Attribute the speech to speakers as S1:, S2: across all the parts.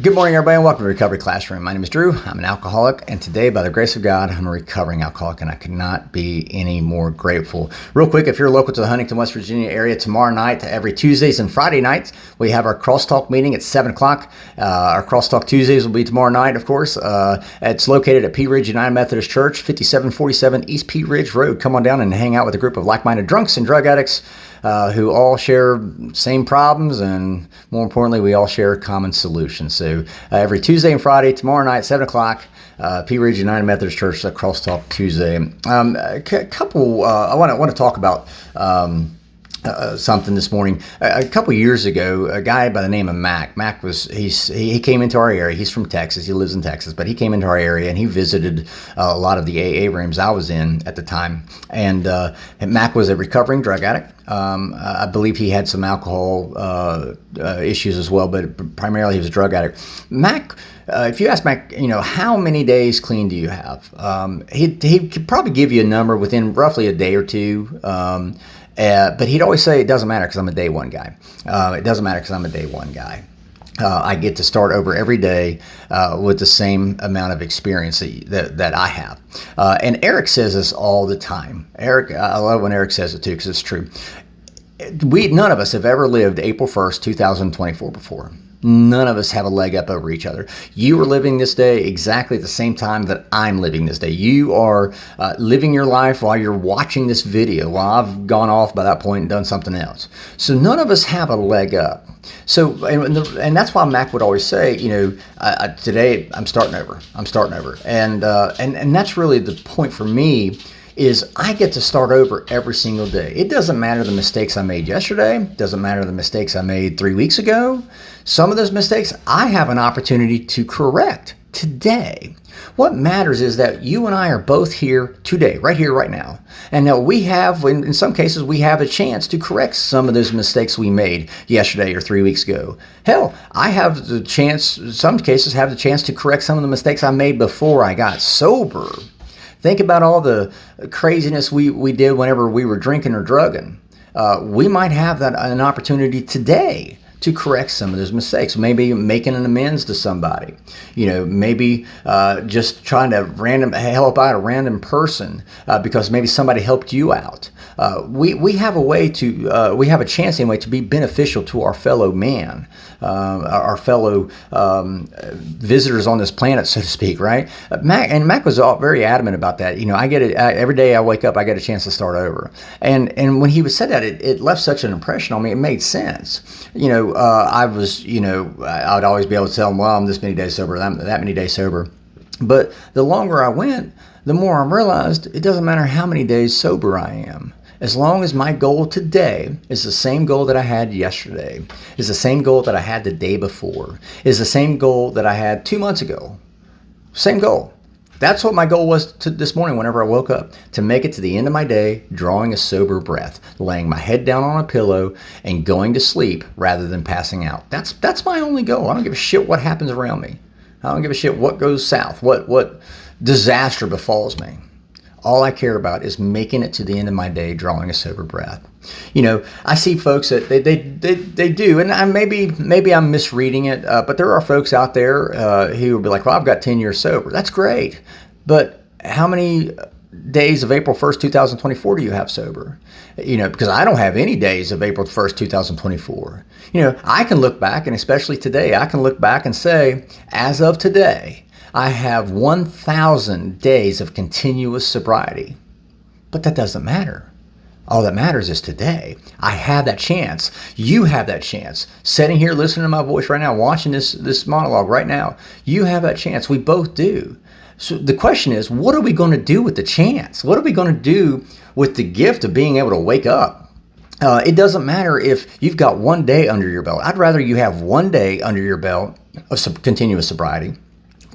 S1: Good morning, everybody, and welcome to Recovery Classroom. My name is Drew. I'm an alcoholic, and today, by the grace of God, I'm a recovering alcoholic, and I could not be any more grateful. Real quick, if you're local to the Huntington, West Virginia area, tomorrow night, every Tuesdays and Friday nights, we have our Crosstalk meeting at 7 o'clock. Our Crosstalk Tuesdays will be tomorrow night, of course. It's located at Pea Ridge United Methodist Church, 5747 East Pea Ridge Road. Come on down and hang out with a group of like-minded drunks and drug addicts who all share same problems, and more importantly, we all share common solutions. So every Tuesday and Friday, tomorrow night, 7 o'clock, Pea Ridge United Methodist Church, Crosstalk Tuesday. I want to talk about something this morning. A couple years ago, a guy by the name of Mac. He came into our area. He's from Texas. He lives in Texas, but he came into our area and he visited a lot of the AA rooms I was in at the time. And Mac was a recovering drug addict. I believe he had some alcohol issues as well, but primarily he was a drug addict. Mac, if you ask Mac, how many days clean do you have? He could probably give you a number within roughly a day or two. But he'd always say, it doesn't matter because I'm a day one guy. It doesn't matter because I'm a day one guy. I get to start over every day with the same amount of experience that I have. And Eric says this all the time. I love when Eric says it too, because it's true. None of us have ever lived April 1st, 2024 before. None of us have a leg up over each other. You are living this day exactly at the same time that I'm living this day. You are living your life while you're watching this video, while I've gone off by that point and done something else. So none of us have a leg up. So, and that's why Mac would always say, today I'm starting over. I'm starting over. And that's really the point for me, is I get to start over every single day. It doesn't matter the mistakes I made yesterday. It doesn't matter the mistakes I made 3 weeks ago. Some of those mistakes I have an opportunity to correct today. What matters is that you and I are both here today, right here, right now. And now we have, in some cases, we have a chance to correct some of those mistakes we made yesterday or 3 weeks ago. Hell, I have the chance, in some cases, have the chance to correct some of the mistakes I made before I got sober. Think about all the craziness we did whenever we were drinking or drugging. We might have an opportunity today to correct some of those mistakes. Maybe making an amends to somebody. Maybe just trying to help out a random person because maybe somebody helped you out. We have a chance anyway to be beneficial to our fellow man, our fellow visitors on this planet, so to speak, right? Mac was very adamant about that. I get it every day I wake up, I get a chance to start over. And when he said that, it left such an impression on me. It made sense. I would always be able to tell him, well, I'm this many days sober, I'm that many days sober. But the longer I went, the more I realized it doesn't matter how many days sober I am. As long as my goal today is the same goal that I had yesterday, is the same goal that I had the day before, is the same goal that I had 2 months ago. Same goal. That's what my goal was this morning whenever I woke up, to make it to the end of my day drawing a sober breath, laying my head down on a pillow and going to sleep rather than passing out. That's my only goal. I don't give a shit what happens around me. I don't give a shit what goes south, what disaster befalls me. All I care about is making it to the end of my day drawing a sober breath. I see folks that they do, and maybe I'm misreading it, but there are folks out there who will be like, well, I've got 10 years sober. That's great. But how many days of April 1st, 2024 do you have sober? Because I don't have any days of April 1st, 2024. I can look back, and especially today, I can look back and say, as of today, I have 1,000 days of continuous sobriety. But that doesn't matter. All that matters is today. I have that chance. You have that chance. Sitting here listening to my voice right now, watching this monologue right now, you have that chance. We both do. So the question is, what are we going to do with the chance? What are we going to do with the gift of being able to wake up? It doesn't matter if you've got 1 day under your belt. I'd rather you have 1 day under your belt of continuous sobriety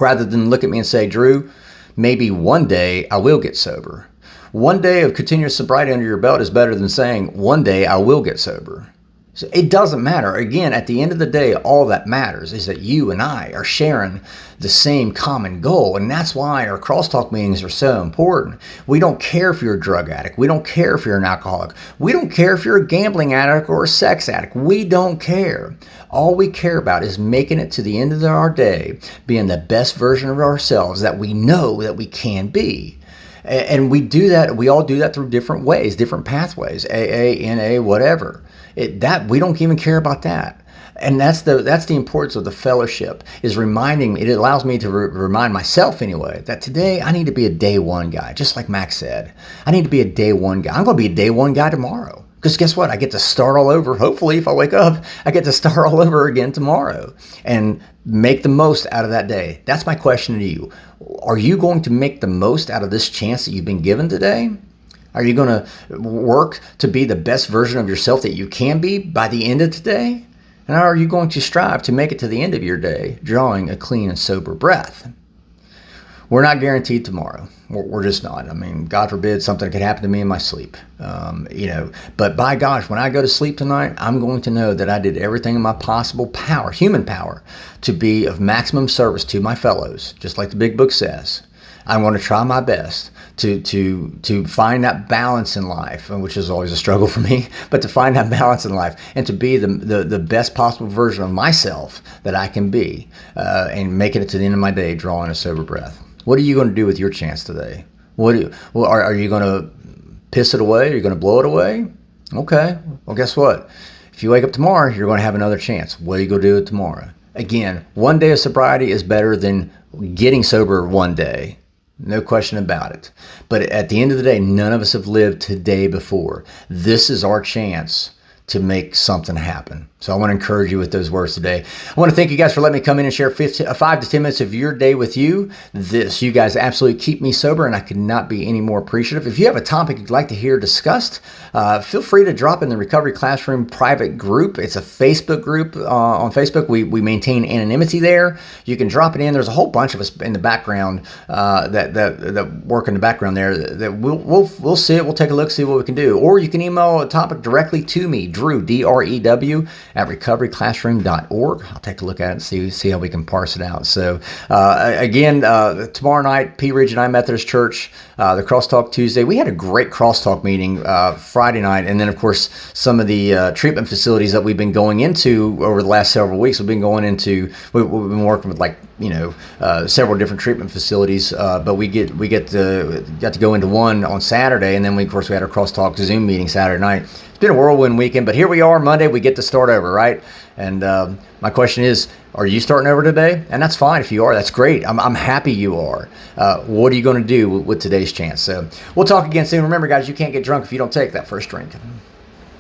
S1: rather than look at me and say, Drew, maybe 1 day I will get sober. 1 day of continuous sobriety under your belt is better than saying 1 day I will get sober. So it doesn't matter. Again, at the end of the day, all that matters is that you and I are sharing the same common goal. And that's why our crosstalk meetings are so important. We don't care if you're a drug addict. We don't care if you're an alcoholic. We don't care if you're a gambling addict or a sex addict. We don't care. All we care about is making it to the end of our day, being the best version of ourselves that we know that we can be. And we do that. We all do that through different ways, different pathways, AA, NA, whatever. That we don't even care about that. And that's the importance of the fellowship, is reminding me. It allows me to remind myself anyway that today I need to be a day one guy, just like Max said. I need to be a day one guy. I'm going to be a day one guy tomorrow. Because guess what? I get to start all over. Hopefully, if I wake up, I get to start all over again tomorrow and make the most out of that day. That's my question to you. Are you going to make the most out of this chance that you've been given today? Are you going to work to be the best version of yourself that you can be by the end of today? And are you going to strive to make it to the end of your day, drawing a clean and sober breath? We're not guaranteed tomorrow. We're just not. I mean, God forbid something could happen to me in my sleep. But by gosh, when I go to sleep tonight, I'm going to know that I did everything in my possible power, human power, to be of maximum service to my fellows, just like the big book says. I want to try my best to find that balance in life, which is always a struggle for me, but to find that balance in life and to be the best possible version of myself that I can be, and making it to the end of my day, drawing a sober breath. What are you going to do with your chance today? Are you going to piss it away? Are you going to blow it away? Okay. Well, guess what? If you wake up tomorrow, you're going to have another chance. What are you going to do with tomorrow? Again, one day of sobriety is better than getting sober one day. No question about it. But at the end of the day, none of us have lived today before. This is our chance to make something happen. So I want to encourage you with those words today. I want to thank you guys for letting me come in and share 5 to 10 minutes of your day with you. You guys absolutely keep me sober, and I could not be any more appreciative. If you have a topic you'd like to hear discussed, feel free to drop in the Recovery Classroom private group. It's a Facebook group on Facebook. We maintain anonymity there. You can drop it in. There's a whole bunch of us in the background that work in the background there that we'll see it. We'll take a look, see what we can do. Or you can email a topic directly to me, Drew, D-R-E-W, at recoveryclassroom.org. I'll take a look at it and see how we can parse it out. So again, tomorrow night, Pea Ridge United Methodist Church, the Crosstalk Tuesday. We had a great Crosstalk meeting Friday night, and then of course some of the treatment facilities that we've been going into over the last several weeks. We've been working with several different treatment facilities, but we got to go into one on Saturday, and then we had our Crosstalk Zoom meeting Saturday night. It's been a whirlwind weekend, but here we are Monday. We get to start over, right? And my question is, are you starting over today? And that's fine if you are. That's great. I'm happy you are. What are you going to do with today's chance? So we'll talk again soon. Remember, guys, you can't get drunk if you don't take that first drink.